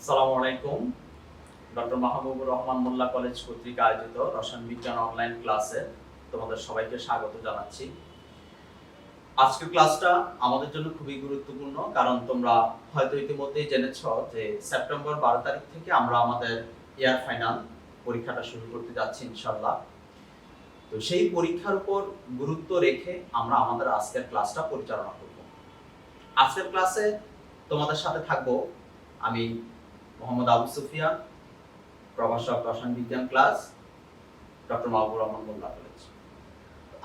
আসসালামু আলাইকুম। ডক্টর মাহবুবুর রহমান মোল্লা কলেজ কর্তৃক আয়োজিত রসায়ন বিজ্ঞান অনলাইন ক্লাসে তোমাদের সবাইকে স্বাগত জানাচ্ছি। আজকের ক্লাসটা আমাদের জন্য খুবই গুরুত্বপূর্ণ, কারণ তোমরা হয়তো ইতিমধ্যেই জেনেছ যে সেপ্টেম্বর 12 তারিখ থেকে আমরা আমাদের ইয়ার ফাইনাল পরীক্ষাটা শুরু করতে যাচ্ছি ইনশাআল্লাহ। তো সেই পরীক্ষার উপর গুরুত্ব রেখে আমরা আমাদের আজকের ক্লাসটা পরিচালনা করব। আজকের ক্লাসে তোমাদের সাথে থাকবো আমি মোহাম্মদ আবু সুফিয়ান, প্রভাষক রসায়ন বিজ্ঞান ক্লাস, ডক্টর মাহবুবুর রহমান মোল্লা কলেজ।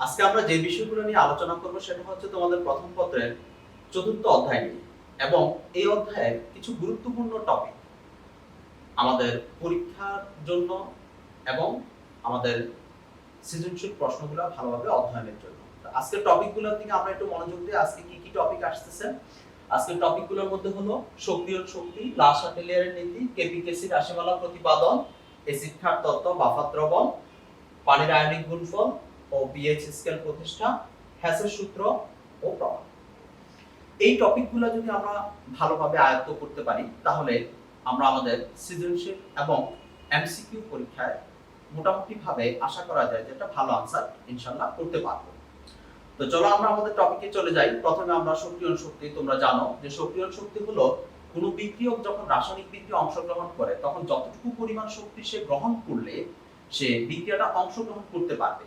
আজকে আমরা যে বিষয়গুলো নিয়ে আলোচনা করব সেটা হচ্ছে তোমাদের প্রথম পত্রের 4র্থ অধ্যায় নিয়ে, এবং এই অধ্যায়ের কিছু গুরুত্বপূর্ণ টপিক আমাদের পরীক্ষার জন্য এবং আমাদের সৃজনশীল প্রশ্নগুলো ভালোভাবে অধ্যয়নের জন্য। আজকের টপিকগুলোর দিকে আমরা একটু মনোযোগ দিই। আজকে কি কি টপিক আসতেছে? আজকের টপিকগুলোর মধ্যে হলো সক্রিয়ণ শক্তি, লা-শাটেলিয়ারের নীতি, কেপি-কেসি রাশিমালা প্রতিপাদন, এসিড ক্ষার তত্ত্ব, বাফার দ্রবণ, পানির আয়নিক গুণফল ও পিএইচ স্কেল প্রতিষ্ঠা, হ্যাসের সূত্র ও প্রমাণ। এই টপিকগুলো যদি আমরা ভালোভাবে আয়ত্ত করতে পারি তাহলে আমরা আমাদের সৃজনশীল এবং এমসিকিউ পরীক্ষায় মোটামুটি ভাবে আশা করা যায় যে একটা ভালো আনসার ইনশাআল্লাহ করতে পারবো। তো চলো আমরা আমাদের টপিকে চলে যাই। প্রথমে আমরা সক্রিয়ণ শক্তি। তোমরা জানো যে সক্রিয়ণ শক্তি হলো কোনো বিক্রিয়ক যখন রাসায়নিক বিক্রিয়ায় অংশগ্রহণ করে তখন যতটুকু পরিমাণ শক্তি সে গ্রহণ করলে সে বিক্রিয়াটা অংশগ্রহণ করতে পারবে,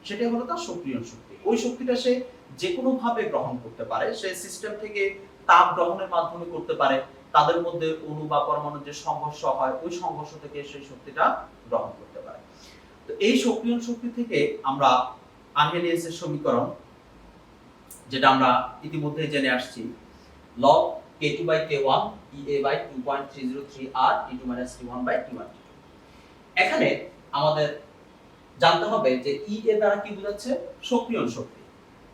সেটাই হলো তার সক্রিয়ণ শক্তি। ওই শক্তিটা সে যে কোনো ভাবে গ্রহণ করতে পারে। সে সিস্টেম থেকে তাপ গ্রহণের মাধ্যমে করতে পারে, তাদের মধ্যে অণু বা পরমাণুর যে সংঘর্ষ হয় ওই সংঘর্ষ থেকে সেই শক্তিটা গ্রহণ করতে পারে। তো এই সক্রিয়ণ শক্তি থেকে আমরা আর্হেনিয়াসের সমীকরণ, যেটা আমরা ইতিমধ্যে জেনে আসছি, log k2/k1 Ea/2.303 r t2 - t1 t1। এখানে আমাদের জানতে হবে যে Ea দ্বারা কি বোঝাচ্ছে? সক্রিয়ণ শক্তি,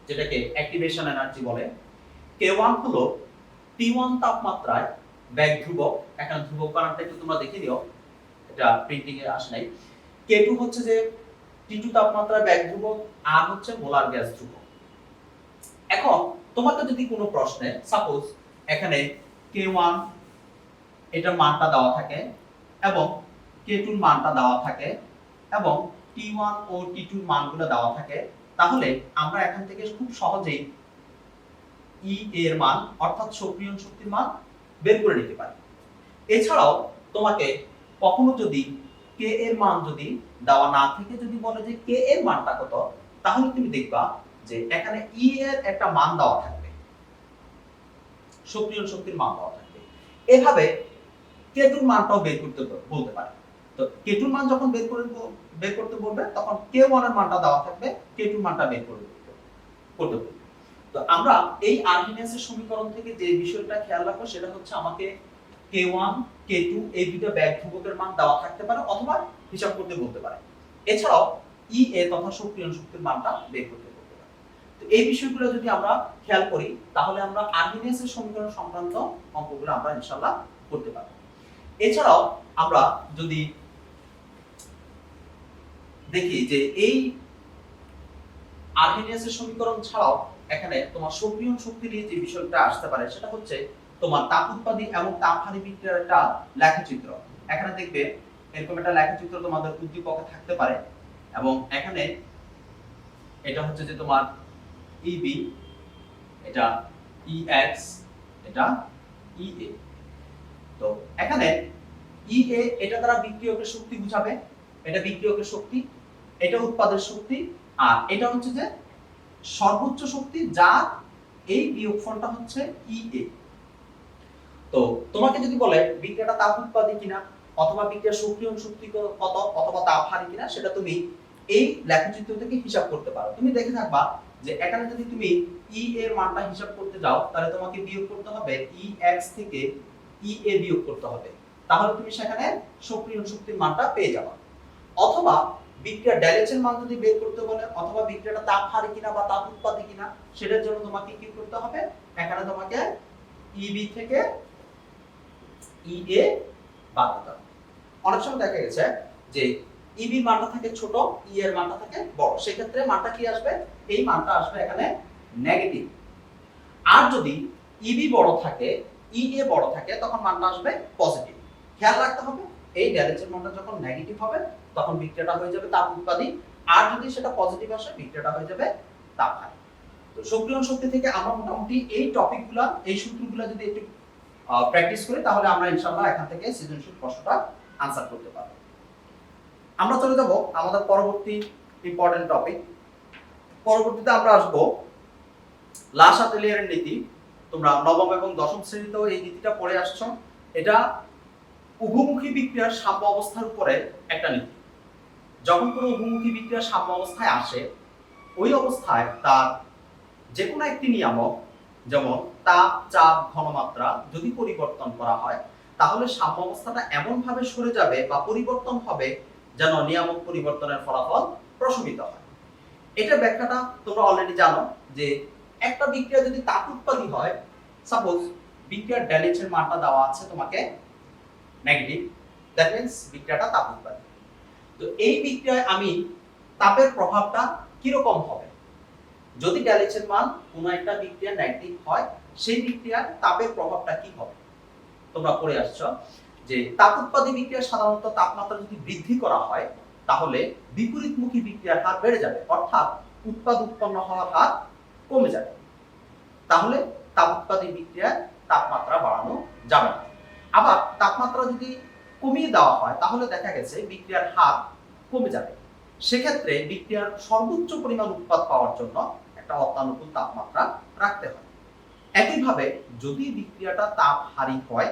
যেটাকে অ্যাক্টিভেশন এনার্জি বলে। k1 হলো t1 তাপমাত্রায় বেগ ধ্রুবক। এখানে ধ্রুবক বানানটা একটু তোমরা দেখে নিও, এটা প্রিন্টিং এ আসে নাই। k2 হচ্ছে যে t2 তাপমাত্রায় বেগ ধ্রুবক, r হচ্ছে মোলার গ্যাস ধ্রুবক। এখন তোমাকে যদি কোনো প্রশ্নে সাপোজ এখানে k1 এটার মানটা দেওয়া থাকে এবং k2 এর মানটা দেওয়া থাকে এবং t1 ও t2 এর মানগুলো দেওয়া থাকে, তাহলে আমরা এখান থেকে খুব সহজেই E এর মান অর্থাৎ সক্রিয়ণ শক্তির মান বের করে নিতে পারি। এছাড়াও তোমাকে কখনো যদি k এর মান যদি দেওয়া না থেকে যদি বলে যে k এর মানটা কত, তাহলে তুমি দেখবা যে এখানে E এর একটা মান দেওয়া থাকবে, সক্রিয়ণ শক্তির মান দেওয়া থাকবে। এভাবে k2 এর মানটাও বের করতে বলতে পারে। তো k2 এর মান যখন বের করতে বলবে তখন k1 এর মানটা দেওয়া থাকবে, k2 এর মানটা বের করতে বলবে। তো আমরা এই আর্হেনিয়াসের সমীকরণ থেকে যে বিষয়টা খেয়াল রাখবো সেটা হচ্ছে আমাকে k1 k2 এই দুটো ব্যাগ ধ্রুবকের মান দেওয়া থাকতে পারে অথবা হিসাব করতে বলতে পারে। এছাড়াও Ea তথা সক্রিয়ণ শক্তির মানটা বের করতে বলতে পারে। তো এই বিষয়গুলো যদি আমরা খেয়াল করি তাহলে আমরা আর্হেনিয়াসের সমীকরণ সংক্রান্ত অঙ্কগুলো আমরা ইনশাআল্লাহ করতে পারবো। এছাড়াও আমরা যদি দেখি যে এই আর্হেনিয়াসের সমীকরণ ছাড়াও এখানে তোমার সক্রিয়ণ শক্তি নিয়ে যে বিষয়টা আসতে পারে সেটা হচ্ছে তোমার তাপ উৎপাদী এবং তাপহারী বিক্রিয়ার একটা লেখচিত্র। এখানে দেখবে এরকম একটা লেখচিত্র তোমাদের উদ্দীপকে থাকতে পারে, এবং এখানে এটা হচ্ছে যে তোমার EB, এটা EX, এটা EA। তো এখানে EA এটা দ্বারা বিক্রিয়কের শক্তি বোঝাবে, এটা বিক্রিয়কের শক্তি, এটা উৎপাদের শক্তি, আর এটা হচ্ছে যে সর্বোচ্চ শক্তি যার এই বিয়োগফলটা হচ্ছে EA। তো তোমাকে যদি বলে বিক্রিয়াটা তাপ উৎপাদী কিনা অথবা বিক্রিয়ার সক্রিয়ণ শক্তি কত অথবা তাপহারী কিনা, সেটা তুমি এই লেখচিত্র থেকে হিসাব করতে পারো। তুমি দেখে থাকবা যে এখানে যদি তুমি E এর মানটা হিসাব করতে যাও তাহলে তোমাকে বিয়োগ করতে হবে EX থেকে EA বিয়োগ করতে হবে, তাহলে তুমি সেখানে সক্রিয়ণ শক্তির মানটা পেয়ে যাবে। অথবা বিক্রিয়া ড্যালেচের মান যদি বের করতে বলে অথবা বিক্রিয়াটা তাপহারী কিনা বা তাপ উৎপাদী কিনা, সেটার জন্য তোমাকে কি করতে হবে? এখানে তোমাকে EB থেকে EA বাদ দিতে হবে। অনেক সময় দেখা গেছে যে EB এর মানটা থাকে ছোট, E এর মানটা থাকে বড়, সেই ক্ষেত্রে মানটা কি আসবে? এই মানটা আসবে এখানে নেগেটিভ। আর যদি EB বড় থাকে EA বড় থাকে তখন মানটা আসবে পজিটিভ। খেয়াল রাখতে হবে এই ডেলএইচ এর মানটা যখন নেগেটিভ হবে তখন বিক্রিয়াটা হয়ে যাবে তাপ উৎপাদী, আর যদি সেটা পজিটিভ আসে বিক্রিয়াটা হয়ে যাবে তাপহারী। তো সক্রিয়ণ শক্তি থেকে আমরা মোটামুটি এই টপিকগুলো, এই সূত্রগুলো যদি একটু প্র্যাকটিস করি তাহলে আমরা ইনশাআল্লাহ এখান থেকে সৃজনশীল প্রশ্নটা আনসার করতে পারব। আমরা চলে যাব আমাদের পরবর্তী ইম্পর্টেন্ট টপিক। পরবর্তীতে আমরা আসব লা শাতেলিয়ারের নীতি। তোমরা নবম এবং দশম শ্রেণীতেও এই নীতিটা পড়ে আসছো। এটা উভমুখী বিক্রিয়ার সাম্য অবস্থার উপরে একটা নীতি। যখন কোনো উভমুখী বিক্রিয়া সাম্য অবস্থায় আসে, ওই অবস্থায় তার যে কোনো একটি নিয়ামক, যেমন তাপ, চাপ, ঘনমাত্রা যদি পরিবর্তন করা হয় তাহলে সাম্য অবস্থাটা এমন ভাবে সরে যাবে বা পরিবর্তন হবে যেন নিয়ামক পরিবর্তনের ফলাফল প্রশমিত হয়। এটা ব্যাখ্যাটা তোমরা অলরেডি জানো যে একটা বিক্রিয়া যদি তাপ উৎপাদী হয়, সাপোজ বিক্রিয়ার ডেলএইচ এর মানটা দেওয়া আছে তোমাকে নেগেটিভ, দ্যাট মিন্স বিক্রিয়াটা তাপ উৎপাদী। তো এই বিক্রিয়ায় আমি তাপের প্রভাবটা কি রকম হবে? যদি ডেলএইচ এর মান কোনো একটা বিক্রিয়া নেগেটিভ হয়, সেই বিক্রিয়ার তাপের প্রভাবটা কি হবে? তোমরা পড়ে আসছো যে তাপ উৎপাদী বিক্রিয়া সাধারণত তাপমাত্রা যদি বৃদ্ধি করা হয় তাহলে বিপরীতমুখী বিক্রিয়ার হার বেড়ে যাবে, অর্থাৎ উৎপাদ উৎপন্ন হওয়ার হার কমে যাবে। তাহলে তাপ উৎপাদী বিক্রিয়ায় তাপমাত্রা বাড়ানো যাবে না। আবার তাপমাত্রা যদি কমিয়ে দেওয়া হয় তাহলে দেখা গেছে বিক্রিয়ার হার কমে যাবে। সেক্ষেত্রে বিক্রিয়ার সর্বোচ্চ পরিমাণ উৎপাদ পাওয়ার জন্য একটা অত্যানুকূল তাপমাত্রা রাখতে হয়। একইভাবে যদি বিক্রিয়াটা তাপহারী হয়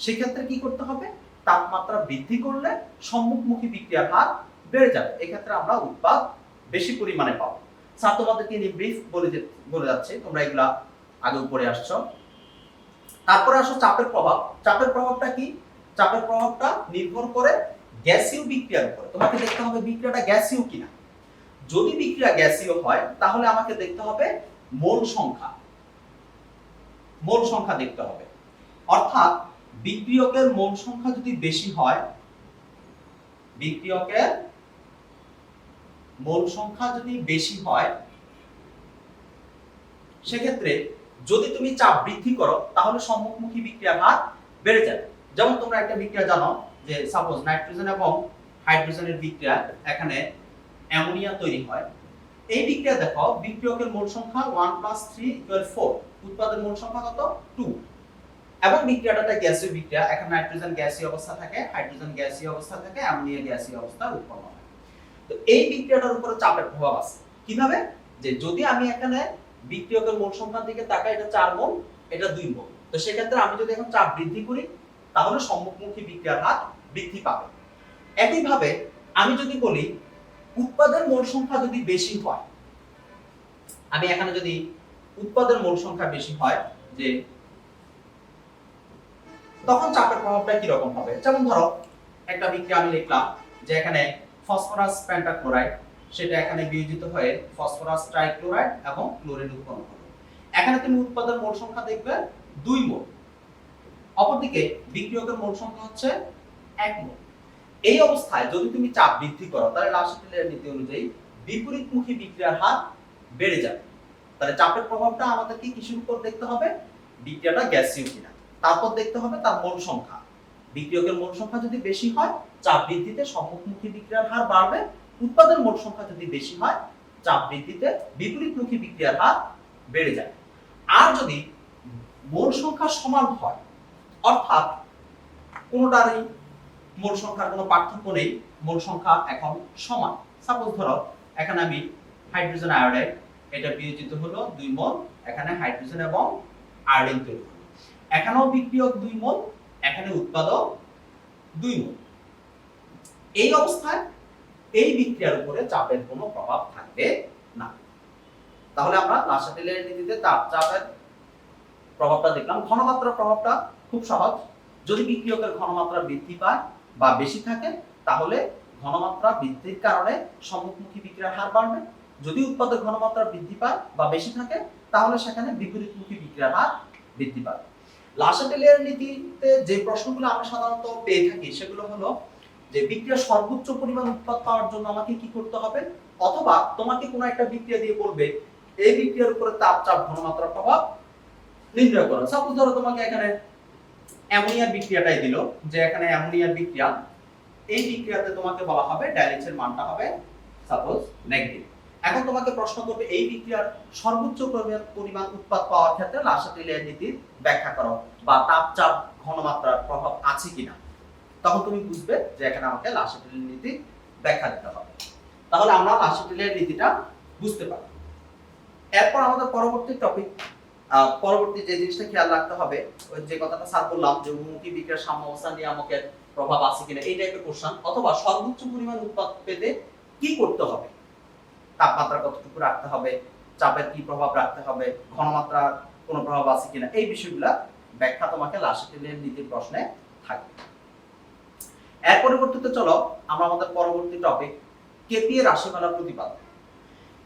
সেক্ষেত্রে কি করতে হবে? তাপমাত্রা বৃদ্ধি করলে সম্মুখমুখী বিক্রিয়ার হার বেড়ে যাবে। এক্ষেত্রে আমরা উৎপাদ বেশি পরিমাণে পাবো। স্যার তোমাদেরকে নিয়ে ব্রিফ বলে যাচ্ছে, তোমরা এগুলা আগে উপরে আসছো। তারপরে আসো চাপের প্রভাব। চাপের প্রভাবটা কি? চাপের প্রভাবটা নির্ভর করে গ্যাসীয় বিক্রিয়ার উপরে। তোমাকে দেখতে হবে বিক্রিয়াটা গ্যাসীয় কিনা। যদি বিক্রিয়া গ্যাসীয় হয় তাহলে আমাকে দেখতে হবে মোল সংখ্যা। মোল সংখ্যা দেখতে হবে, অর্থাৎ বিক্রিয়কের মোল সংখ্যা যদি বেশি হয়, বিক্রিয়কের মোল সংখ্যা যদি বেশি হয় সেক্ষেত্রে যদি তুমি চাপ বৃদ্ধি করো তাহলে সম্মুখমুখী বিক্রিয়ার হার বেড়ে যাবে। যেমন তোমরা একটা বিক্রিয়া জানো যে সাপোজ নাইট্রোজেন এবং হাইড্রোজেনের বিক্রিয়া, এখানে অ্যামোনিয়া তৈরি হয়। এই বিক্রিয়া দেখো বিক্রিয়কের মোল সংখ্যা 1 + 3 = 4, উৎপাদের মোল সংখ্যা কত? 2। এবং বিক্রিয়াটা গ্যাসীয় বিক্রিয়া, এখানে নাইট্রোজেন গ্যাসীয় অবস্থা থাকে, হাইড্রোজেন গ্যাসীয় অবস্থা থাকে, অ্যামোনিয়া গ্যাসীয় অবস্থা উৎপন্ন হয়। তো এই বিক্রিয়াটার উপরে চাপের প্রভাব আছে। কিভাবে? যে যদি আমি এখানে বিক্রিয়কের মোল সংখ্যার দিকে তাকাই, এটা 4 মোল, এটা 2 মোল, তো সেক্ষেত্রে আমি যদি এখন চাপ বৃদ্ধি করি তাহলে সম্মুখমুখী বিক্রিয়ার হার বৃদ্ধি পাবে। একইভাবে আমি যদি বলি উৎপাদের মোল সংখ্যা যদি বেশি হয়, আমি এখানে যদি উৎপাদের মোল সংখ্যা বেশি হয় যে তখন চাপের প্রভাবটা কি রকম হবে? যেমন ধরো একটা বিক্রিয়া আমি লিখলাম যে এখানে ফসফরাস পেন্টাক্লোরাইড, সেটা এখানে বিয়োজিত হয়ে ফসফরাস ট্রাইক্লোরাইড এবং ক্লোরিন উৎপন্ন হবে। এখানে তুমি উৎপাদের মোল সংখ্যা দেখবে 2 মোল, অপরদিকে বিক্রিয়কের মোল সংখ্যা হচ্ছে 1 মোল। এই অবস্থায় যদি তুমি চাপ বৃদ্ধি করো তাহলে লা শাতেলিয়ারের নীতি অনুযায়ী বিপরীতমুখী বিক্রিয়ার হার বেড়ে যাবে। তাহলে চাপের প্রভাবটা আমাদেরকে কিসের উপর দেখতে হবে? বিক্রিয়াটা গ্যাসীয় কিনা। তারপর দেখতে হবে তার মোল সংখ্যা। বিক্রিয়কের মোল সংখ্যা যদি বেশি হয় চাপ বৃদ্ধিতে সম্মুখমুখী বিক্রিয়ার হার বাড়বে, উৎপাদের মোল সংখ্যা যদি বেশি হয় চাপ বৃদ্ধিতে বিপরীতমুখী বিক্রিয়ার হার বেড়ে যায়। আর যদি মোল সংখ্যা সমান হয়, অর্থাৎ কোনোটারই মোল সংখ্যার কোনো পার্থক্য নেই, মোল সংখ্যা এখন সমান। সাপোজ ধরো এখানে আমি হাইড্রোজেন আয়োডাইড, এটা বিয়োজিত হলো 2 মোল, এখানে হাইড্রোজেন এবং আয়োডিন তৈরি হলো। এখানেও বিক্রিয়ক 2 মোল, এখানে উৎপাদক 2 মোল। এই অবস্থায় এই বিক্রিয়ার উপরে চাপের কোনো প্রভাব থাকবে না। তাহলে আমরা লা শাতেলিয়ারের নীতিতে চাপের প্রভাবটা দেখলাম। ঘনমাত্রার প্রভাবটা খুব সহজ। যদি বিক্রিয়কের ঘনমাত্রা বৃদ্ধি পায় বা বেশি থাকে তাহলে ঘনমাত্রা বৃদ্ধির কারণে সম্মুখমুখী বিক্রিয়ার হার বাড়বে। যদি উৎপাদের ঘনমাত্রা বৃদ্ধি পায় বা বেশি থাকে তাহলে সেখানে বিপরীতমুখী বিক্রিয়ার হার বৃদ্ধি পাবে। লা শাতেলিয়ারের নীতিতে যে প্রশ্নগুলো আমরা সাধারণত পেয়ে থাকি সেগুলো হলো যে বিক্রিয়ার সর্বোচ্চ পরিমাণ উৎপাদ পাওয়ার জন্য আমাকে কি করতে হবে, অথবা তোমাকে কোনো একটা বিক্রিয়া দিয়ে বলবে এই বিক্রিয়ার উপরে তাপ, চাপ, ঘনমাত্রার প্রভাব নির্ণয় করো। সাপোজ ধরো তোমাকে এখানে অ্যামোনিয়ার বিক্রিয়াটাই দিল, যে এখানে অ্যামোনিয়ার বিক্রিয়া, এই বিক্রিয়াতে তোমাকে বলা হবে ডাইলেক্সের মানটা হবে সাপোজ নেগেটিভ। এখন তোমাকে প্রশ্ন করবে এই বিক্রিয়ার সর্বোচ্চ পরিমাণ উৎপাদ পাওয়ার ক্ষেত্রে লা শাটিলের নীতির ব্যাখ্যা করো, বা তাপচাপ ঘনমাত্রার প্রভাব আছে কিনা। তখন তুমি বুঝবে যে এখানে আমাকে লা শাটিলের নীতি ব্যাখ্যা দিতে হবে। তাহলে আমরা লা শাটিলের নীতিটা বুঝতে পারব। এরপর আমাদের পরবর্তী টপিক, পরবর্তী যে জিনিসটা খেয়াল রাখতে হবে, ওই যে কথাটা স্যার বললাম যে উন্মুখী বিক্রিয়ার সাম্যাবস্থা নিয়ামকের প্রভাব আছে কিনা, এই টাইপের কোশ্চেন, অথবা সর্বোচ্চ পরিমাণ উৎপাদ পেতে কি করতে হবে, তাপমাত্রা কতটুকু রাখতে হবে, চাপের কি প্রভাব রাখতে হবে, ঘনমাত্রার কোনো প্রভাব আছে কিনা, এই বিষয়গুলা ব্যাখ্যা তোমাকে লা শাটিলের নীতির প্রশ্নে থাকবে। এর পরিবর্তিতে চলো আমরা আমাদের পরবর্তী টপিক কেপিএ রাশিমালা প্রতিপাদন।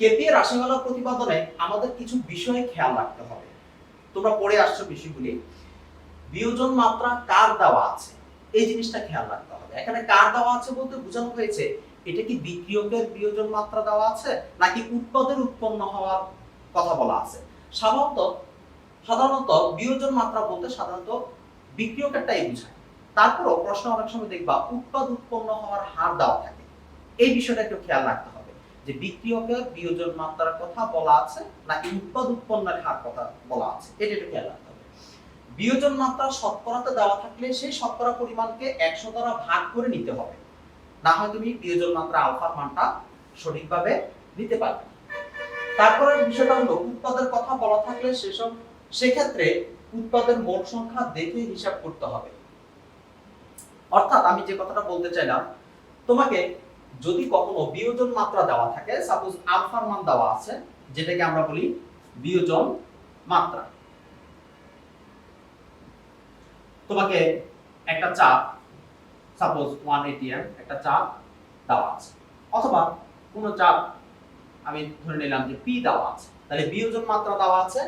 কেপিএ রাশিমালা প্রতিপাদনে আমাদের কিছু বিষয় খেয়াল রাখতে হবে। তোমরা পড়ে আসছো বিষয়গুলি। বিয়োজন মাত্রা কার দেওয়া আছে, এই জিনিসটা খেয়াল রাখতে হবে। এখানে কার দেওয়া আছে বলতে বোঝানো হয়েছে এটা কি বিক্রিয়কের বিয়োজন মাত্রা দেওয়া আছে নাকি উৎপাদের উৎপন্ন হওয়ার কথা বলা আছে। সাধারণত বিয়োজন মাত্রা বলতে সাধারণত বিক্রিয়কেরটাই বোঝায়। তারপরও প্রশ্ন অনেক সময় দেখবা উৎপাদ উৎপন্ন হওয়ার হার দেওয়া থাকে। এই বিষয়টা একটু খেয়াল রাখতে হবে যে বিক্রিয়কের বিয়োজন মাত্রার কথা বলা আছে নাকি উৎপাদ উৎপন্নের হার কথা বলা আছে, এটা একটু খেয়াল রাখতে হবে। বিয়োজন মাত্রা শতকরাতে দেওয়া থাকলে সেই শতকরা পরিমাণকে 100 দ্বারা ভাগ করে নিতে হবে, না হয় তুমি বিয়োজন মাত্রা আলফার মানটা সঠিকভাবে নিতে পারবে। তারপরে বিষয়টা হলো উৎপাদের কথা বলা থাকলে সেক্ষেত্রে উৎপাদের মোট সংখ্যা দেখে হিসাব করতে হবে। অর্থাৎ আমি যে কথাটা বলতে চাইলাম, তোমাকে যদি কখনো বিয়োজন মাত্রা দেওয়া থাকে, সাপোজ আলফার মান দেওয়া আছে, যেটাকে আমরা বলি বিয়োজন মাত্রা, তোমাকে একটা চাপ সাপোজ 1 atm একটা চাপ দেওয়া আছে, অথবা কোন চাপ আমি ধরে নিলাম যে পি দেওয়া আছে, তাহলে বিয়োজন মাত্রা দেওয়া আছে,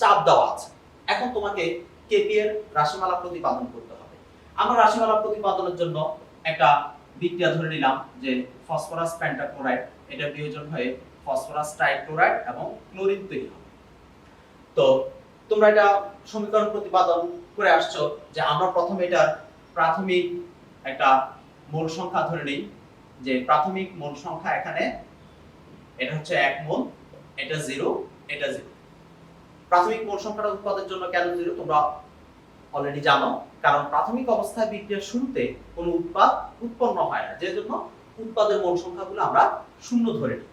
চাপ দেওয়া আছে। এখন তোমাকে কেপি এর রাশিমালা প্রতিপাদন করতে হবে। আমরা রাশিমালা প্রতিপাদনের জন্য একটা বিক্রিয়া ধরে নিলাম যে ফসফরাস পেন্টাক্লোরাইড, এটা বিয়োজন হয়ে ফসফরাস ট্রাইক্লোরাইড এবং ক্লোরিন তৈরি হবে। তো তোমরা এটা সমীকরণ প্রতিপাদন করে আসছো যে আমরা প্রথমে এটা প্রাথমিক একটা মোল সংখ্যা ধরে নিই, যে প্রাথমিক মোল সংখ্যা এখানে এটা হচ্ছে 1 মোল, এটা 0, এটা 0। প্রাথমিক মোল সংখ্যাটা উৎপাদনের জন্য কেন 0 তোমরা অলরেডি জানো, কারণ প্রাথমিক অবস্থায় বিক্রিয়ার শুরুতে কোনো উৎপাদ উৎপন্ন হয় না, যে জন্য উৎপাদের মোল সংখ্যাগুলো আমরা 0 ধরে নিই।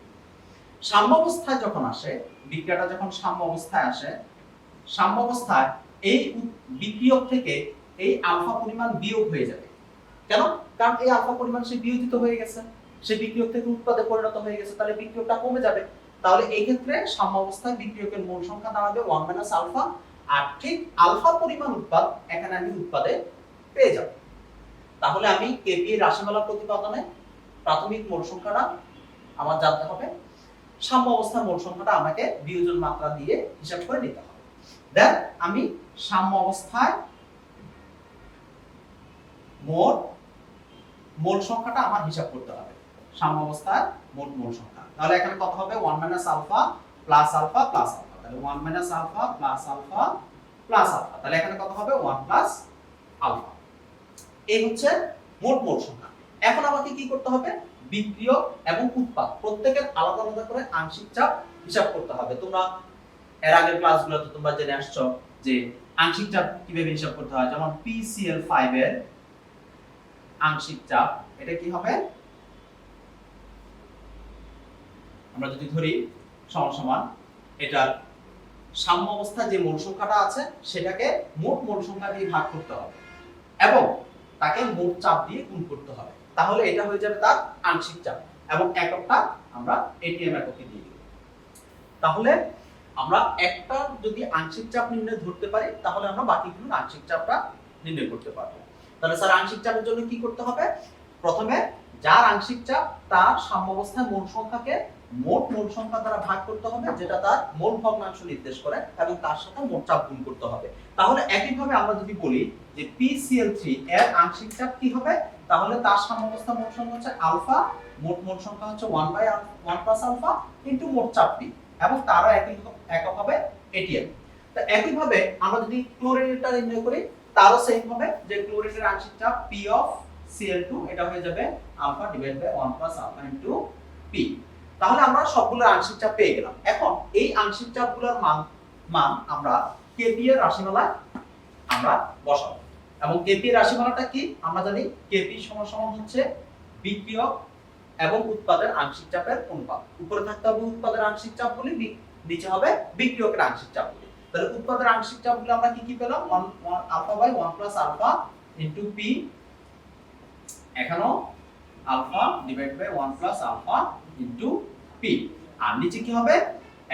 সাম্য অবস্থায় যখন আসে, বিক্রিয়াটা যখন সাম্য অবস্থায় আসে, সাম্য অবস্থায় এই বিক্রিয়ক থেকে এই আলফা পরিমাণ বিয়োগ হয়ে যাবে। কেন? কারণ এই আলফা পরিমাণ সে বিয়োজিত হয়ে গেছে, সে বিক্রিয়ক থেকে উৎপাদে পরিণত হয়ে গেছে, তাহলে বিক্রিয়কটা কমে যাবে। তাহলে এই ক্ষেত্রে সাম্য অবস্থায় বিক্রিয়কের মোল সংখ্যা দাঁড়াবে 1 - আলফা, আর ঠিক আলফা পরিমাণ উৎপাদ এখানে আমি উৎপাদে পেয়ে যাব। তাহলে আমি কেপি এর রাশিমালা প্রতিপাদনে প্রাথমিক মোল সংখ্যাটা আমার জানতে হবে, সাম্য অবস্থার মোল সংখ্যাটা আমাকে বিয়োজন মাত্রা দিয়ে হিসাব করে নিতে হবে। দেন আমি সাম্য অবস্থায় মোট মোল সংখ্যাটা আমার হিসাব করতে হবে, সাম্য অবস্থায় মোট মোল সংখ্যা। তাহলে এখানে কত হবে 1 - alpha plus alpha plus alpha, তাহলে 1 - alpha plus alpha plus alpha, তাহলে এখানে কত হবে 1 প্লাস আলফা। এই হচ্ছে মোট মোল সংখ্যা। এখন আমাকে কি করতে হবে, বিক্রিয়ক এবং উৎপাদ প্রত্যেকের আলাদা আলাদা করে আংশিক চাপ হিসাব করতে হবে। তোমরা এর আগের ক্লাসগুলোতে তোমরা জেনে আসছো যে আংশিক চাপ কিভাবে হিসাব করতে হয়। যেমন PCl5 এর আংশিক চাপ, এটা কি হবে, আমরা যদি ধরি সমান এটার সাম্য অবস্থায় যে মোল সংখ্যাটা আছে সেটাকে মোট মোল সংখ্যা দিয়ে ভাগ করতে হবে এবং তাকে মোট চাপ দিয়ে গুণ করতে হবে, তাহলে এটা হয়ে যাবে তার আংশিক চাপ, এবং এককটা আমরা এটিএম এককে দিয়ে দিব। তাহলে আমরা একটা যদি আংশিক চাপ নির্ণয় ধরতে পারি, তাহলে আমরা বাকিগুলোর আংশিক চাপটা নির্ণয় করতে পারবো। তাহলে স্যার আংশিক চাপের জন্য কি করতে হবে, প্রথমে যার আংশিক চাপ তার সাম্য অবস্থায় মোল সংখ্যাকে মোট মোল সংখ্যা দ্বারা ভাগ করতে হবে, যেটা তার মোল ভগ্নাংশ নির্দেশ করে, এবং তার সাথে মোট চাপ গুণ করতে হবে। তাহলে একইভাবে আমরা যদি বলি যে PCl3 এর আংশিক চাপ কি হবে, তাহলে তার সাম্য অবস্থা মোল সংখ্যা হচ্ছে আলফা, মোট মোল সংখ্যা হচ্ছে 1 প্লাস আলফা ইনটু মোট চাপটি, এবং তারও একক হবে এটিএম। তো একইভাবে আমরা যদি ক্লোরিনটা নির্ণয় করি, তারও সেম হবে যে ক্লোরিনের আংশিক চাপ P অফ Cl2 এটা হয়ে যাবে alpha divide by 1 plus alpha into P। তাহলে আমরা সবগুলোর আংশিক চাপ পেয়ে গেলাম। এখন এই আংশিক চাপগুলোর মান আমরা Kp এর রাশিমালায় আমরা বসাবো। এবং Kp এর রাশিমালাটা কি আমরা জানি, Kp সমান হচ্ছে বিক্রিয়ক এবং উৎপাদের আংশিক চাপের অনুপাত। উপরে থাকতে হবে উৎপাদের আংশিক চাপগুলি, নিচে হবে বিক্রিয়কের আংশিক চাপগুলি। তাহলে উৎপাদের আংশিক চাপগুলো আমরা কি পেলাম 1 alpha by 1 plus alpha into P, এখানেও alpha divide by 1 plus alpha into P। আর নিচে কি হবে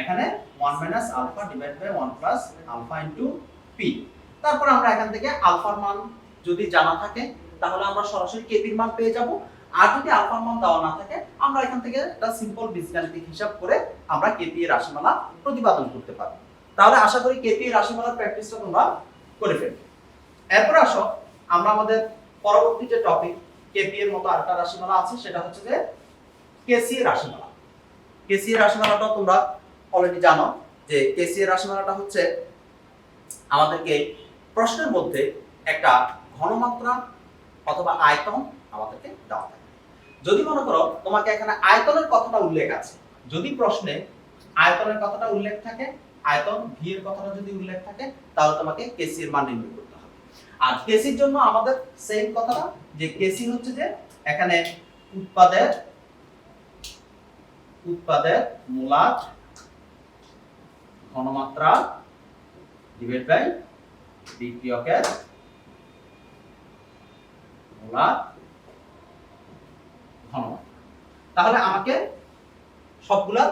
এখানে 1 minus alpha divide by 1 plus alpha into P। তারপর আমরা এখান থেকে আলফার মান যদি জানা থাকে তাহলে আমরা সরাসরি Kp এর মান পেয়ে যাব। আর যদি আলফার মান দেওয়া না থাকে আমরা এখান থেকে একটা সিম্পল বীজগাণিতিক হিসাব করে আমরা Kp এর রাশিমালা প্রতিপাদন করতে পারব। তাহলে আশা করি Kp এর রাশিমালার প্র্যাকটিসটা তোমরা করে ফেলবে। এরপর আসো আমরা আমাদের পরবর্তী যে টপিক Kp এর মতো আরেকটা রাশিমালা আছে সেটা হচ্ছে যে Kc এর রাশিমালা। Kc এর রাশিমালাটা তোমরা অলরেডি জানো যে Kc এর রাশিমালাটা হচ্ছে আমাদেরকে প্রশ্নের মধ্যে একটা ঘনমাত্রা অথবা আয়তন আমাদেরকে দেওয়া থাকে। যদি মনে করো তোমাকে এখানে আয়তনের কথাটা উল্লেখ আছে, যদি প্রশ্নে আয়তনের কথাটা উল্লেখ থাকে, আয়তন v এর কথাটা যদি উল্লেখ থাকে তাহলে তোমাকে Kc এর মান নির্ণয় করতে হবে। আর Kc এর জন্য আমাদের সেম কথাটা যে Kc হচ্ছে যে এখানে উৎপাদের মোলার ঘনমাত্রা ডিভাইড বাই বিক্রিয়কের মোলার ঘনমাত্রা। তাহলে আমাকে সবগুলা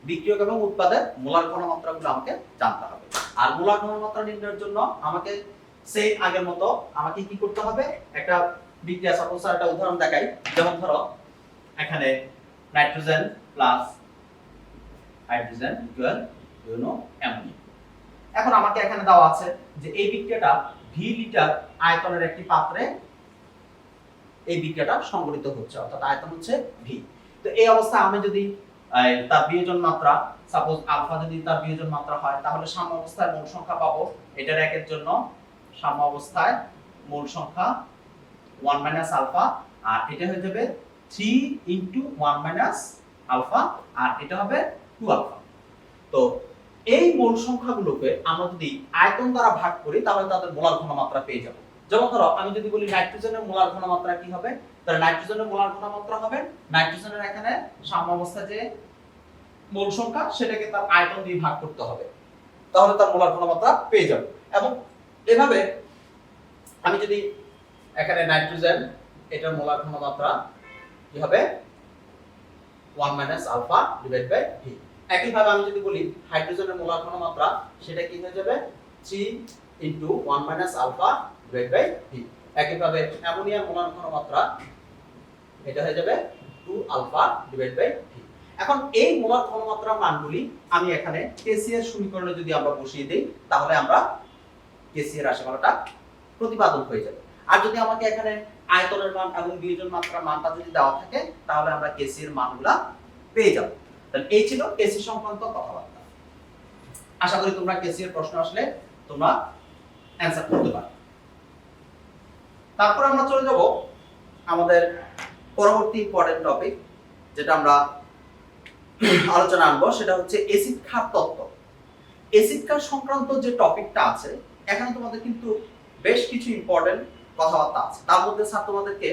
বিক্রিয়ক এবং উৎপাদের মোলার ঘনমাত্রাগুলো আমাকে জানতে হবে। আর মোলার ঘনমাত্রা নির্ণয়ের জন্য আমাকে সেই আগের মতো আমাকে কি করতে হবে, একটা বিক্রিয়া সাপোজ একটা উদাহরণ দেখাই। যেমন ধরো এখানে nitrogen plus hydrogen equal ammonia. এখন আমাকে এখানে দেওয়া আছে যে এই বিক্রিয়াটা v লিটার আয়তনের একটি পাত্রে এই বিক্রিয়াটা সংঘটিত হচ্ছে, অর্থাৎ আয়তন হচ্ছে v। তো এই অবস্থায় আমি যদি তার বিয়োজন মাত্রা সাপোজ আলফা যদি তার বিয়োজন মাত্রা হয় তাহলে সাম্য অবস্থায় মোল সংখ্যা পাবো। এটার একের জন্য সাম্য অবস্থায় মোল সংখ্যা 1 মাইনাস আলফা, আর এটা হয়ে যাবে 3 ইনটু 1 মাইনাস আলফা, আর এটা হবে 2 আলফা। তো এই মোল সংখ্যাগুলোকে আমরা যদি আয়তন দ্বারা ভাগ করি তাহলে তাদের মোলার ঘনমাত্রা পেয়ে যাব। যেমন ধরো আমি যদি বলি নাইট্রোজেনের মোলার ঘনমাত্রা কি হবে, তাহলে নাইট্রোজেনের মোলার ঘনমাত্রা হবে নাইট্রোজেনের এখানে সাম্য অবস্থা যে মোল সংখ্যা সেটাকে তার আয়তন দিয়ে ভাগ করতে হবে, তাহলে তার মোলার ঘনমাত্রা পেয়ে যাব। এবং এভাবে আমি যদি এখানে নাইট্রোজেন এটার মোলার ঘনমাত্রা কি হবে 1 minus alpha divide by v। একই ভাবে আমি যদি বলি হাইড্রোজেনের মোলার ঘনমাত্রা সেটা কি হয়ে যাবে 3 into 1 minus alpha divide by v। একই ভাবে অ্যামোনিয়ার মোলার ঘনমাত্রা এটা হয়ে যাবে 2 আলফা ডিভাইড বাই v। এখন এই মোলার ঘনমাত্রার মানগুলি আমি এখানে Kc এর সমীকরণে যদি আমরা বসিয়ে দেই তাহলে আমরা Kc এর রাশিমালাটা প্রতিপাদন হয়ে যাবে। আর যদি আমাকে এখানে আয়তনের মান এবং বিয়োজন মাত্রার মানটা যদি দেওয়া থাকে তাহলে আমরা Kc এর মানগুলা পেয়ে যাব। তাহলে এই ছিল Kc সংক্রান্ত কথাবার্তা। আশা করি তোমরা Kc এর প্রশ্ন আসলে তোমরা অ্যানসার করতে পারবে। তারপর আমরা চলে যাব আমাদের পরবর্তী ইম্পর্টেন্ট টপিক যেটা আমরা আলোচনা আনবো, সেটা হচ্ছে অ্যাসিড ক্ষার তত্ত্ব। অ্যাসিড ক্ষার সংক্রান্ত যে টপিকটা আছে এখানে তোমাদের কিন্তু বেশ কিছু ইম্পর্টেন্ট কথাবার্তা আছে। তার মধ্যে স্যার তোমাদেরকে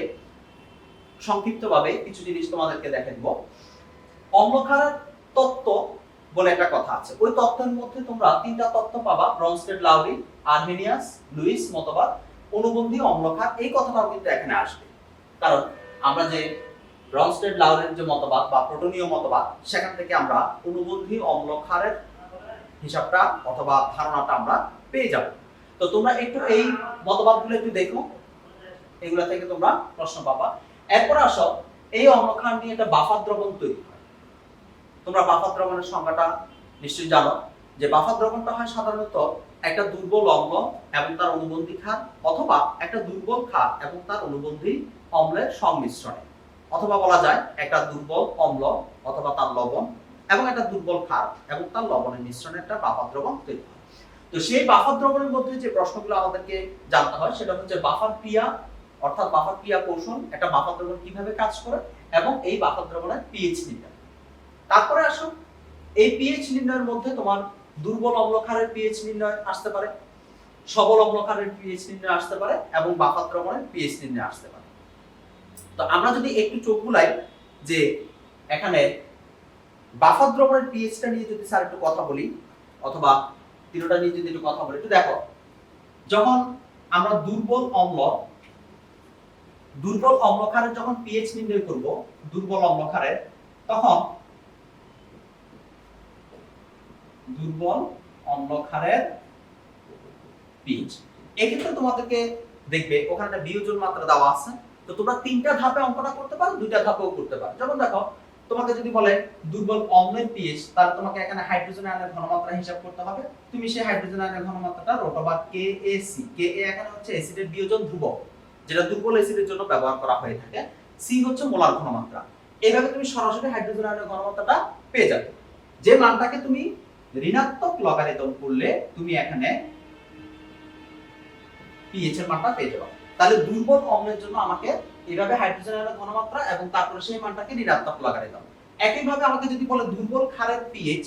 সংক্ষিপ্তভাবে কিছু জিনিস তোমাদেরকে দেখাবো। অম্লক্ষারের তত্ত্ব বলে একটা কথা আছে, ওই তত্ত্বের মধ্যে তোমরা তিনটা তত্ত্ব পাবা, ব্রনস্টেড লাউরি, আর্হেনিয়াস লুইস মতবাদ, অনুবন্ধী অম্লক্ষার। এই কথাটাও কিন্তু এখানে আসবে, কারণ আমরা যে ব্রনস্টেড লাউরির যে মতবাদ বা প্রোটনীয় মতবাদ সেখান থেকে আমরা অনুবন্ধী অম্লক্ষারের হিসাবটা অথবা ধারণাটা আমরা পেয়ে যাব। তো তোমরা একটু এই মতবাদগুলো একটু দেখো, এগুলা থেকে তোমরা প্রশ্ন পাবা। এরপর আসো এই অম্লক্ষার নিয়ে একটা বাফার দ্রবণ তৈরি হয়। তোমরা বাফার দ্রবণের সংজ্ঞাটা নিশ্চয়ই জানো যে বাফার দ্রবণটা হয় সাধারণত একটা দুর্বল অম্ল এবং তার অনুবন্ধী ক্ষার, অথবা একটা দুর্বল ক্ষার এবং তার অনুবন্ধী অম্লের সংমিশ্রণে, অথবা বলা যায় একটা দুর্বল অম্ল অথবা তার লবণ এবং একটা দুর্বল ক্ষার এবং তার লবণের মিশ্রণে একটা বাফার দ্রবণ তৈরি হয়। তো সেই বাফার দ্রবণের মধ্যে যে প্রশ্নগুলো আমাদেরকে জানতে হয় সেটা হচ্ছে বাফার ক্রিয়া, অর্থাৎ বাফার ক্রিয়া কৌশল, একটা বাফার দ্রবণ কিভাবে কাজ করে এবং এই বাফার দ্রবণের পিএইচ নির্ণয়। তারপরে আসো এই পিএইচ নির্ণয়ের মধ্যে তোমার দুর্বল অম্লক্ষারের পিএইচ নির্ণয় আসতে পারে, সবল অম্লক্ষারের পিএইচ নির্ণয় আসতে পারে এবং বাফার দ্রবণের পিএইচ নির্ণয় আসতে পারে। তো আমরা যদি একটু চোখ বুলাই যে এখানে বাফার দ্রবণের পিএইচটা নিয়ে যদি স্যার একটু কথা বলি, অথবা তিনটা নিয়ে যদি একটু কথা বলি, একটু দেখো যখন আমরা দুর্বল অম্লক্ষারের যখন পিএইচ নির্ণয় করব, দুর্বল অম্লক্ষারের, তখন দুর্বল অম্লক্ষারের পিএইচ এক্ষেত্রে তোমাদেরকে দেখবে ওখানে একটা বিয়োজন মাত্রা দেওয়া আছে। তো তোমরা তিনটা ধাপে অঙ্কটা করতে পারো, দুইটা ধাপেও করতে পারো। যেমন দেখো তোমাকে যদি বলে দুর্বল অম্লের পিএইচ, তাহলে তোমাকে এখানে হাইড্রোজেন আয়নের ঘনমাত্রা হিসাব করতে হবে। তুমি সেই হাইড্রোজেন আয়নের ঘনমাত্রাটা রোটোবার KAC, KA এখানে হচ্ছে অ্যাসিডের বিয়োজন ধ্রুবক, যেটা দুর্বল অ্যাসিডের জন্য ব্যবহার করা হয়ে থাকে। C হচ্ছে মোলার ঘনমাত্রা। এইভাবে তুমি সরাসরি হাইড্রোজেন আয়নের ঘনমাত্রাটা পেয়ে যাবে। যে মানটাকে তুমি ঋণাত্মক লগারিদম করলে তুমি এখানে পিএইচ এর মানটা পেয়ে যাবে। তাহলে দুর্বল অম্লের জন্য আমাকে এইভাবে হাইড্রোজেন আয়নের ঘনমাত্রা এবং তারপরে সেই মানটাকে ঋণাত্মক লগারিদম। একইভাবে আমাকে যদি বলে দুর্বল ক্ষারের পিএইচ,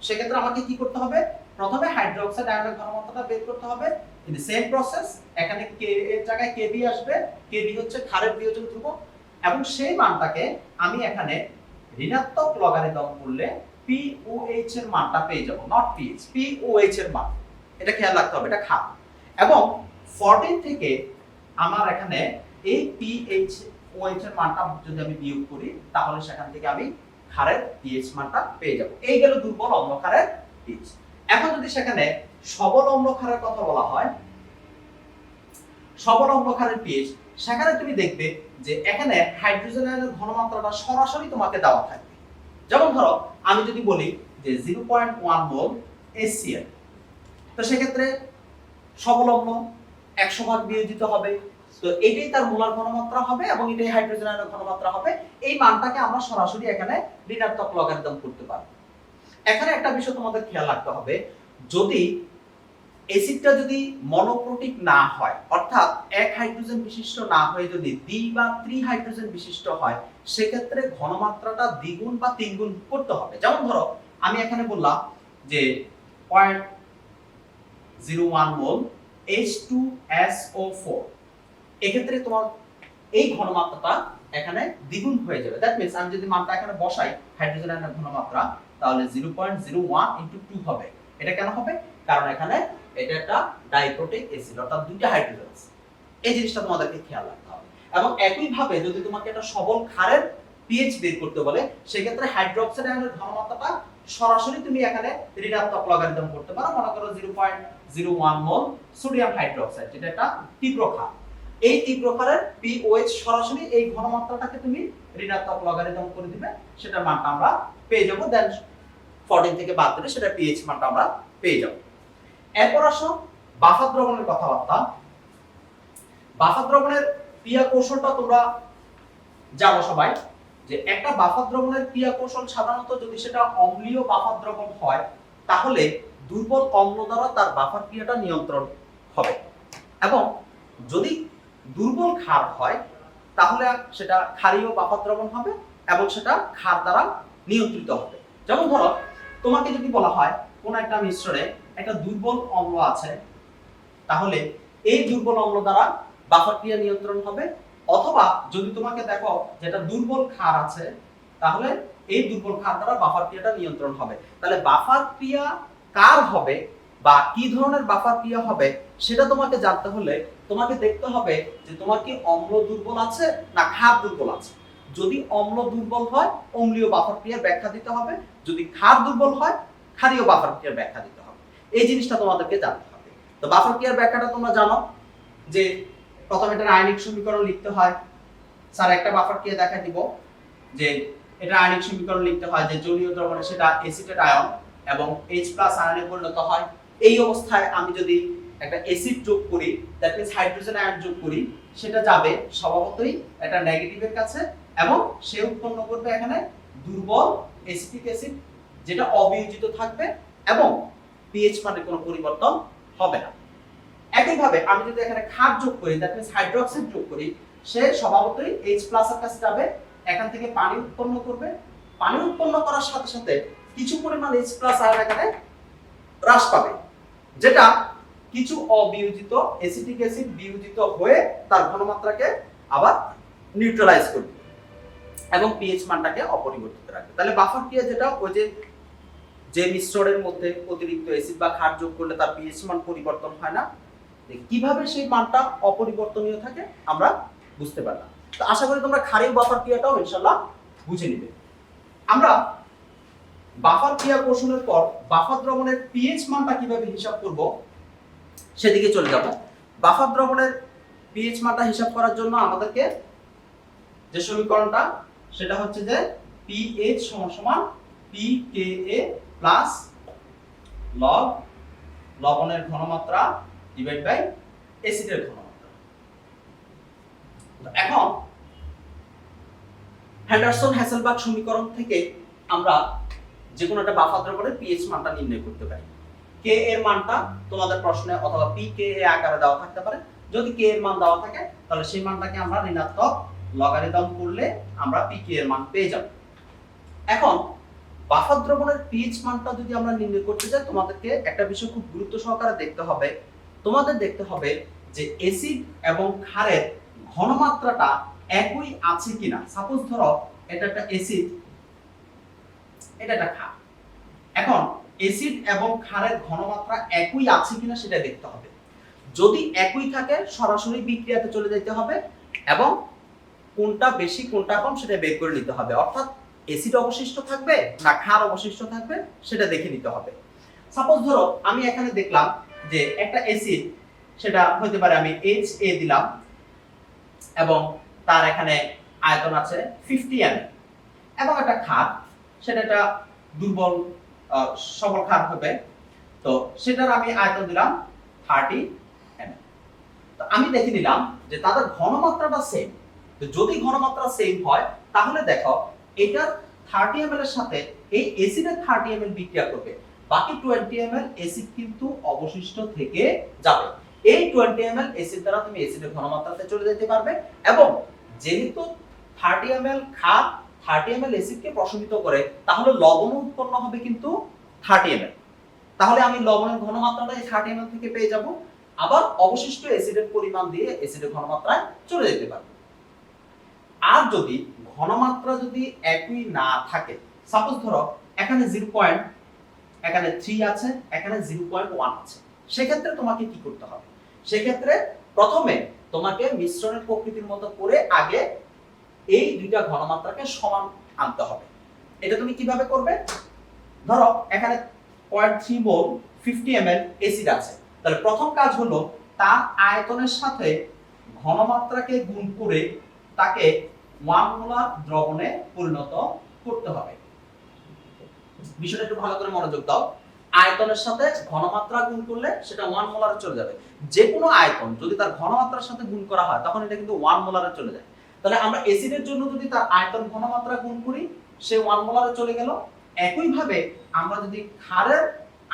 সেক্ষেত্রে আমাকে কি করতে হবে? প্রথমে হাইড্রোক্সাইড আয়নের ঘনমাত্রাটা বের করতে হবে। ইন সেম প্রসেস এখানে K এর জায়গায় Kb আসবে। Kb হচ্ছে ক্ষারের বিয়োজন ধ্রুবক এবং সেই মানটাকে আমি এখানে ঋণাত্মক লগারিদম করলে POH এর মানটা পেয়ে যাব, নট পিএইচ, POH এর মান। এটা খেয়াল রাখতে হবে, এটা ক্ষার। এবং 14 থেকে আমার এখানে এই POH এর মানটা যদি আমি বিয়োগ করি, তাহলে সেখান থেকে আমি ক্ষারের পিএইচ মানটা পেয়ে যাব। এই গেল দুর্বল অম্লক্ষারের পিএইচ। এখন যদি সেখানে সবল অম্লক্ষারের কথা বলা হয়, সবল অম্লক্ষারের পিএইচ, সেখানে তুমি দেখবে যে এখানে হাইড্রোজেন আয়নের ঘনমাত্রাটা সরাসরি তোমাকে দেওয়া থাকবে। যেমন ধরো আমি যদি বলি যে 0.1 মোল HCl, তো সেক্ষেত্রে সবল অম্ল 100 ভাগ বিয়োজিত হবে। তো এটাই তার মোলার ঘনমাত্রা হবে এবং এটাই হাইড্রোজেন আয়নের ঘনমাত্রা হবে। এই মানটাকে আমরা সরাসরি এখানে ঋণাত্মক লগারিদম করতে পারব। এখানে একটা বিষয় তোমাদের খেয়াল রাখতে হবে, যদি অ্যাসিডটা যদি মনোক্রোটিক না হয়, অর্থাৎ এক হাইড্রোজেন বিশিষ্ট না হয়ে যদি দ্বি বা ত্রি হাইড্রোজেন বিশিষ্ট হয়, সেক্ষেত্রে ঘনমাত্রাটা দ্বিগুণ বা তিনগুণ করতে হবে। যেমন ধরো আমি এখানে বললাম যে 0.01 মোল H2SO4, এক্ষেত্রে তোমার এই ঘনমাত্রাটা এখানে দ্বিগুণ হয়ে যাবে। দ্যাট মিন্স আমি যদি মানটা এখানে বসাই হাইড্রোজেন আয়নের ঘনমাত্রা, তাহলে 0.01 * 2 হবে। এটা কেন হবে? কারণ এখানে এটা একটা ডাইপ্রোটিক অ্যাসিড, অর্থাৎ দুইটা হাইড্রোজেন আছে। এই জিনিসটা তোমাদেরকে খেয়াল রাখতে হবে। এবং একই ভাবে যদি তোমাকে একটা সবল ক্ষারের পিএইচ বের করতে বলে, সেক্ষেত্রে হাইড্রোক্সাইড আয়নের ঘনমাত্রাটা সরাসরি তুমি এখানে ঋণাত্মক লগারিদম করতে পারো। মনে করো 0.01 মোল সোডিয়াম হাইড্রোক্সাইড, যেটা একটা তীব্র ক্ষার। এই তীব্র ক্ষারের POH সরাসরি এই ঘনমাত্রাটাকে তুমি ঋণাত্মক লগারিদম করে দিবে, সেটার মানটা আমরা পেয়ে যাব। দেন 14 থেকে বাদ দিলে সেটা পিএইচ মানটা আমরা পেয়ে যাব। এরপর আসো বাফার দ্রবণের কথাবার্তা। বাফার দ্রবণের ক্রিয়া কৌশলটা তোমরা জানো সবাই, যে একটা বাফার দ্রবণের ক্রিয়া কৌশল সাধারণত যদি সেটা অম্লীয় বাফার দ্রবণ হয়, তাহলে দুর্বল অম্ল দ্বারা তার বাফার ক্রিয়াটা নিয়ন্ত্রণ হবে, এবং যদি দুর্বল ক্ষার হয় তাহলে সেটা ক্ষারীয় বাফার দ্রবণ হবে এবং সেটা ক্ষার দ্বারা নিয়ন্ত্রিত হবে। যেমন ধরো তোমাকে যদি বলা হয় কোন একটা মিশ্রণে একটা দুর্বল অম্ল আছে, তাহলে এই দুর্বল অম্ল দ্বারা বাফার ক্রিয়া নিয়ন্ত্রণ হবে। অথবা যদি তোমাকে দেখো যেটা দুর্বল ক্ষার আছে, তাহলে এই দুর্বল ক্ষার দ্বারা বাফার ক্রিয়াটা নিয়ন্ত্রণ হবে। তাহলে বাফার ক্রিয়া কার হবে বা কি ধরনের বাফার ক্রিয়া হবে সেটা তোমাকে জানতে হলে তোমাকে দেখতে হবে যে তোমার কি অম্ল দুর্বল আছে না ক্ষার দুর্বল আছে। যদি অম্ল দুর্বল হয় অম্লীয় বাফার ক্রিয়ার ব্যাখ্যা দিতে হবে, যদি ক্ষার দুর্বল হয় ক্ষারীয় বাফার ক্রিয়ার ব্যাখ্যা দিতে হবে। এই জিনিসটা তোমাদেরকে জানতে হবে। তো বাফার ক্রিয়ার ব্যাখ্যাটা তোমরা জানো যে প্রথমে এটা আয়নিক সমীকরণ লিখতে হয়। স্যার একটা বাফার ক্রিয়া দেখা দিব যে এটা আয়নিক সমীকরণ লিখতে হয় যে জলীয় দ্রবণে সেটা অ্যাসিটেট আয়ন এবং H+ আয়নে পরিণত হয়। এই অবস্থায় আমি যদি একটা অ্যাসিড যোগ করি, দ্যাট মিন্স হাইড্রোজেন আয়ন যোগ করি, সেটা যাবে স্বভাবতই এটা নেগেটিভের কাছে এবং সে উৎপন্ন করবে এখানে দুর্বল অ্যাসিটিক অ্যাসিড, যেটা অবিয়োজিত থাকবে এবং পিএইচ মানের কোনো পরিবর্তন হবে না। একইভাবে আমি যদি এখানে ক্ষার যোগ করি, দ্যাট মিন্স হাইড্রোক্সাইড যোগ করি, সে স্বভাবতই H+ এর কাছে যাবে, এখান থেকে পানি উৎপন্ন করবে। পানি উৎপন্ন করার সাথে সাথে কিছু পরিমাণ H+ আয়ন এখানে হ্রাস পাবে, যেটা কিছু অবিয়োজিত অ্যাসিটিক অ্যাসিড বিয়োজিত হয়ে তার ঘনমাত্রাকে আবার নিউট্রালাইজ করবে এবং পিএইচ মানটাকে অপরিবর্তিত রাখবে। তাহলে বাফার ক্রিয়া যেটা, ওই যে মিশ্রণের মধ্যে অতিরিক্ত অ্যাসিড বা ক্ষার যোগ করলে তার পিএইচ মান পরিবর্তন হয় না, কিভাবে সেই মানটা অপরিবর্তনীয় থাকে আমরা বুঝতে পারলাম। তো আশা করি তোমরা ক্ষারীয় বাফার ক্রিয়াটাও ইনশাআল্লাহ বুঝে নিবে। আমরা বাফার ক্রিয়া কৌশলের পর বাফার দ্রবণের পিএইচ মানটা কিভাবে হিসাব করব সেদিকে চলে যাব। বাফার দ্রবণের পিএইচ মানটা হিসাব করার জন্য আমাদেরকে যে সমীকরণটা, সেটা হচ্ছে যে pH = pKa প্লাস লগ লবণের ঘনমাত্রা ডিভাইড বাই অ্যাসিডের ঘনমাত্রা। এখন হেন্ডারসন-হ্যাসেলবাগ সমীকরণ থেকে আমরা যে কোনো একটা বাফার দ্রবণের পিএইচ মানটা নির্ণয় করতে পারি। কে এর মানটা তোমাদের প্রশ্নে অথবা pKa আকারে দেওয়া থাকতে পারে। যদি কে এর মান দেওয়া থাকে তাহলে সেই মানটাকে আমরা ঋণাত্মক লগারিদম করলে আমরা pK এর মান পেয়ে যাব। এখন বাফার দ্রবণের পিএইচ মানটা যদি আমরা নির্ণয় করতে চাই, তোমাদেরকে একটা বিষয় খুব গুরুত্ব সহকারে দেখতে হবে। তোমাদের দেখতে হবে যে অ্যাসিড এবং ক্ষারের ঘনমাত্রাটা একই আছে কিনা। সাপোজ ধরো এটা একটা অ্যাসিড, এটা একটা ক্ষার। এখন অ্যাসিড এবং ক্ষারের ঘনমাত্রা একই আছে কিনা সেটা দেখতে হবে। যদি একই থাকে সরাসরি বিক্রিয়াতে চলে যেতে হবে এবং কোনটা বেশি কোনটা কম সেটা বের করে নিতে হবে। অর্থাৎ অ্যাসিড অবশিষ্ট থাকবে না ক্ষার অবশিষ্ট থাকবে সেটা দেখে নিতে হবে। সাপোজ ধরো আমি এখানে দেখলাম যে একটা অ্যাসিড, সেটা হতে পারে আমি HA দিলাম এবং তার এখানে আয়তন আছে 50 ml, এবং একটা ক্ষার, সেটা একটা দুর্বল সবল ক্ষার হবে, তো সেটার আমি আয়তন দিলাম 30 ml। তো আমি দেখে নিলাম যে তাদের ঘনমাত্রাটা সেম। তো যদি ঘনমাত্রা সেম হয় তাহলে দেখো এটার 30 ml এর সাথে এই অ্যাসিডের 30 ml বিক্রিয়া করবে, বাকি 20 ml অ্যাসিড কিন্তু অবশিষ্ট থেকে যাবে। এই 20 ml অ্যাসিড দ্বারা তুমি অ্যাসিডের ঘনমাত্রাতে চলে যেতে পারবে এবং যেহেতু 30 ml ক্ষার 30 ml অ্যাসিডকে প্রশমিত করে, তাহলে লবণ উৎপন্ন হবে কিন্তু 30 ml। তাহলে আমি লবণের ঘনমাত্রাটা এই 30 ml থেকে পেয়ে যাব, আবার অবশিষ্ট অ্যাসিডের পরিমাণ দিয়ে অ্যাসিডের ঘনমাত্রায় চলে যেতে পারবে। আর যদি ঘনমাত্রা যদি একই না থাকে, সাপোজ ধরো এখানে 0. এখানে 3 আছে, এখানে 0.1 আছে, সেক্ষেত্রে তোমাকে কি করতে হবে? সেক্ষেত্রে প্রথমে তোমাকে মিশ্রণের প্রকৃতির মতো করে আগে এই দুইটা ঘনমাত্রাকে সমান আনতে হবে। এটা তুমি কিভাবে করবে? ধরো এখানে 0.3 মোল 50 ml অ্যাসিড আছে, তাহলে প্রথম কাজ হলো তার আয়তনের সাথে ঘনমাত্রাকে গুণ করে তাকে 1 মোলার দ্রবণে পরিণত করতে হবে। বিষয়টা একটু ভালো করে মনোযোগ দাও। আয়তনের সাথে ঘনমাত্রা গুণ করলে সেটা 1 মোলারে চলে যাবে। যে কোনো আয়তন যদি তার ঘনমাত্রার সাথে গুণ করা হয় তখন এটা কিন্তু 1 মোলারে চলে যায়। তাহলে আমরা অ্যাসিডের জন্য যদি তার আয়তন ঘনমাত্রা গুণ করি সে 1 মোলারে চলে গেল। একই ভাবে আমরা যদি ক্ষারের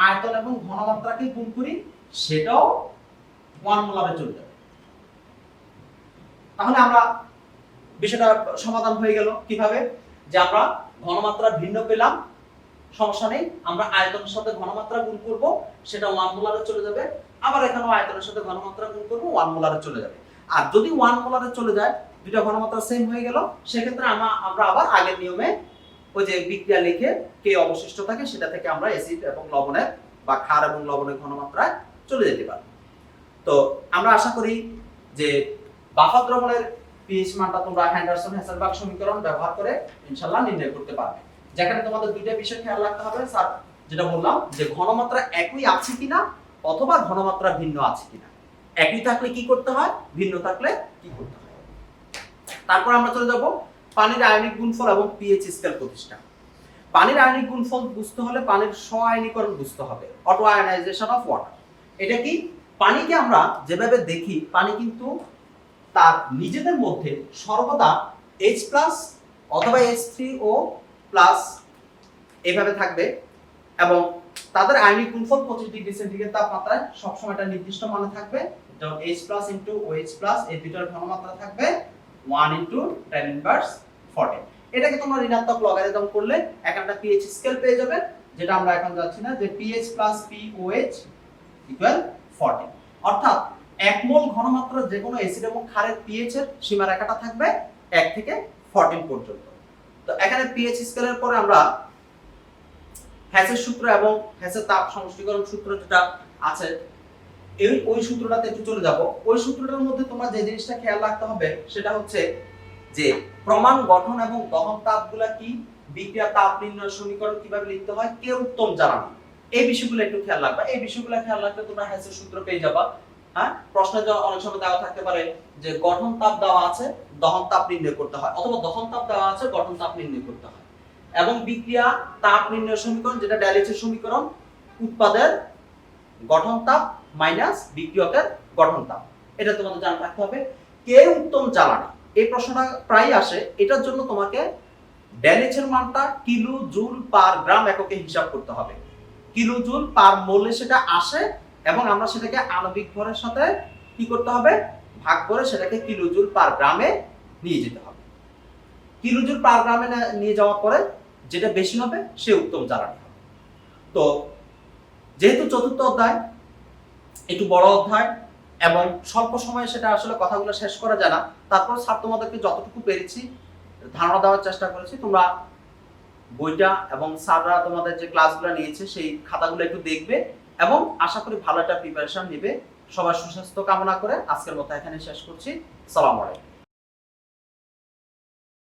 আয়তন এবং ঘনমাত্রাকে গুণ করি সেটাও 1 মোলারে চলে যাবে। তাহলে আমরা বিষয়টা সমাধান হয়ে গেল কিভাবে? যে আমরা ঘনমাত্রা ভিন্ন পেলাম, সমস্যা নেই, আমরা আয়তনের সাথে ঘনমাত্রা গুণ করব, সেটা 1 মোলারে চলে যাবে। আবার এখানেও আয়তনের সাথে ঘনমাত্রা গুণ করব, 1 মোলারে চলে যাবে। আর যদি 1 মোলারে চলে যায়, দুইটা ঘনমাত্রা সেম হয়ে গেল, সেক্ষেত্রে আমরা আবার আগের নিয়মে ওই যে বিক্রিয়া লিখে কে অবশিষ্ট থাকে সেটা থেকে আমরা অ্যাসিড এবং লবণের বা ক্ষার এবং লবণের ঘনমাত্রায় চলে যেতে পারি। তো আমরা আশা করি যে বাফার দ্রবণের পিএইচ মানটা তোমরা হেন্ডারসন-হ্যাসেলবাগ সমীকরণ ব্যবহার করে ইনশাআল্লাহ নির্ণয় করতে পারবে। যেখানে তোমাদের দুইটা বিষয় খেয়াল রাখতে হবে, স্যার যেটা বললাম যে ঘনমাত্রা একই আছে কিনা অথবা ঘনমাত্রা ভিন্ন আছে কিনা। একই থাকলে কি করতে হয়, ভিন্ন থাকলে কি করতে হয়। তারপর আমরা চলে যাব পানির আয়নিক গুণফল এবং পিএইচ স্কেল প্রতিষ্ঠা। পানির আয়নিক গুণফল বুঝতে হলে পানির স্ব-আয়নীকরণ বুঝতে হবে, অটো আয়নাইজেশন অফ ওয়াটার। এটা কি? পানিকে আমরা যেভাবে দেখি, পানি কিন্তু তার নিজেদের মধ্যে সর্বদা H+ অথবা H3O+ এভাবে থাকবে এবং তাদের আয়নিক গুণফল 25 ডিগ্রি সেন্টিগ্রেড তাপমাত্রায় সবসময় একটা নির্দিষ্ট মানে থাকবে, যেমন H+ * OH+ এই দুটোর ঘনমাত্রা থাকবে 1 * 10 ইনভার্স 14। এটাকে তোমরা ঋণাত্মক লগারিদম করলে একটা pH স্কেল পেয়ে যাবে, যেটা আমরা এখন যাচ্ছি না, যে pH + pOH = 14। অর্থাৎ 1 মোল ঘনমাত্রার যে কোনো অ্যাসিড এবং ক্ষারের pH এর সীমারেখাটা থাকবে 1 থেকে 14 পর্যন্ত। তো এখানে pH স্কেলের পরে আমরা হ্যাসের সূত্র এবং হ্যাসের তাপ সমষ্টিকরণ সূত্র যেটা আছে ওই সূত্রটাতে একটু চলে যাব। ওই সূত্রটার মধ্যে তোমরা যে জিনিসটা খেয়াল রাখতে হবে সেটা হচ্ছে যে প্রমাণ গঠন এবং দহন তাপগুলা কি, বিক্রিয়া তাপ নির্ণয় সমীকরণ কিভাবে লিখতে হয়, কে উত্তম জানা, এই বিষয়গুলো একটু খেয়াল রাখবা। এই বিষয়গুলো খেয়াল রাখলে তোমরা হ্যাসের সূত্র পেয়ে যাবা। হ্যাঁ, প্রশ্নে অনেক সময় দেওয়া থাকতে পারে যে গঠন তাপ দেওয়া আছে, দহন তাপ নির্ণয় করতে হয়, অথবা দহন তাপ দেওয়া আছে, গঠন তাপ নির্ণয় করতে হয়। এবং বিক্রিয়া তাপ নির্ণয় সমীকরণ যেটা ডায়ালিসিস সমীকরণ, উৎপাদের গঠন তাপ মাইনাস বিক্রিয়কের গঠন তাপ, এটা তোমাদের জানা রাখতে হবে। কে উত্তম জ্বালানি, এই প্রশ্নটা প্রায় আসে। এটার জন্য তোমাকে ড্যালিচের মানটা কিলো জুল পার গ্রাম এককে হিসাব করতে হবে। কিলো জুল পার মোলে সেটা আসে এবং আমরা সেটাকে আণবিক ভরের সাথে কি করতে হবে, ভাগ করে সেটাকে কিলো জুল পার গ্রামে নিয়ে যেতে হবে। কিলো জুল পার গ্রামে নিয়ে যাওয়ার পরে যেটা বেশি হবে সে উত্তম জ্বালানি হবে। তো যেহেতু চতুর্থ অধ্যায় একটু বড় অধ্যায় এবং স্বল্প সময়ে সেটা আসলে কথাগুলো শেষ করা যায় না, তারপর স্যার তোমাদেরকে যতটুকু পেরেছি ধারণা দেওয়ার চেষ্টা করেছি। তোমরা বইটা এবং স্যাররা তোমাদের যে ক্লাসগুলো নিয়েছে সেই খাতাগুলো একটু দেখবে এবং আশা করি ভালো একটা প্রিপারেশন নেবে। সবার সুস্বাস্থ্য কামনা করে আজকের মতো এখানে শেষ করছি। সালাম আলাইকুম।